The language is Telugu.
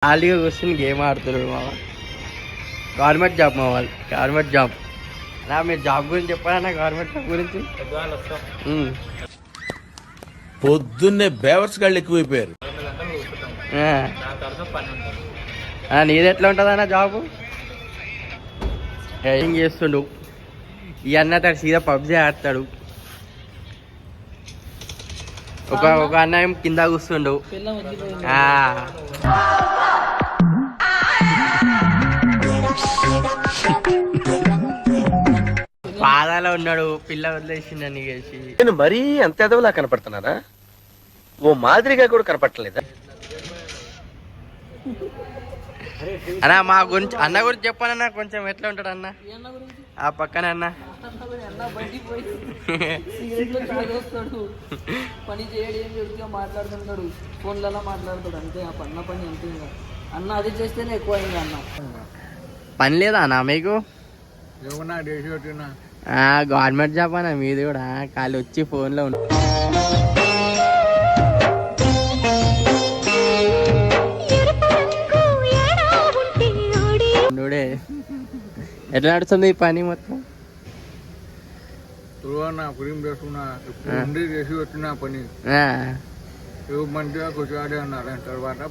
ఖాళీగా కూర్చొని గేమ్ ఆడుతున్నాడు మా వాళ్ళు. గవర్నమెంట్ జాబ్ మా వాళ్ళు, గవర్నమెంట్ జాబ్. అలా మీరు జాబ్ గురించి చెప్పాలన్నా గవర్నమెంట్ జాబ్ గురించి. పొద్దున్నే బేవర్స్ గాళ్ళు ఎక్కువైపోయారు. నీది ఎట్లా ఉంటుంది అన్న జాబు? ఏం చేస్తుండు ఈ అన్న? తడు సీదా పబ్జీ ఆడతాడు. ఒక అన్న కింద కూర్చుండు. పాదాలో ఉన్నాడు, పిల్ల వదిలేసిండని చేసి. నేను మరీ అంత ఎదవలా కనపడుతున్నారా? ఓ మాదిరిగా కూడా కనపడలేదా? అన్న మా గురించి, అన్న గురించి చెప్పానన్నా కొంచెం. ఎట్లా ఉంటాడు అన్న? ఆ పక్కన అన్న పని చేయడం ఏం చెడుగా మాట్లాడుతుంటాడు, ఫోన్లలో మాట్లాడతాడు అంతే. ఆ పన్న పని అంతే. ఇంకా అన్న అది చేస్తేనే ఎక్కువ అయింది. అన్న పని లేదా అన్న మీకు? గవర్నమెంట్ జాబ్ అన్న మీది కూడా. ఖాళీ వచ్చి ఫోన్లో ఉండే. ఎట్లా నడుస్తుంది ఈ పని మొత్తం? చేసి వచ్చిన పని మంచిగా కూర్చోడే ఉన్నారు తర్వాత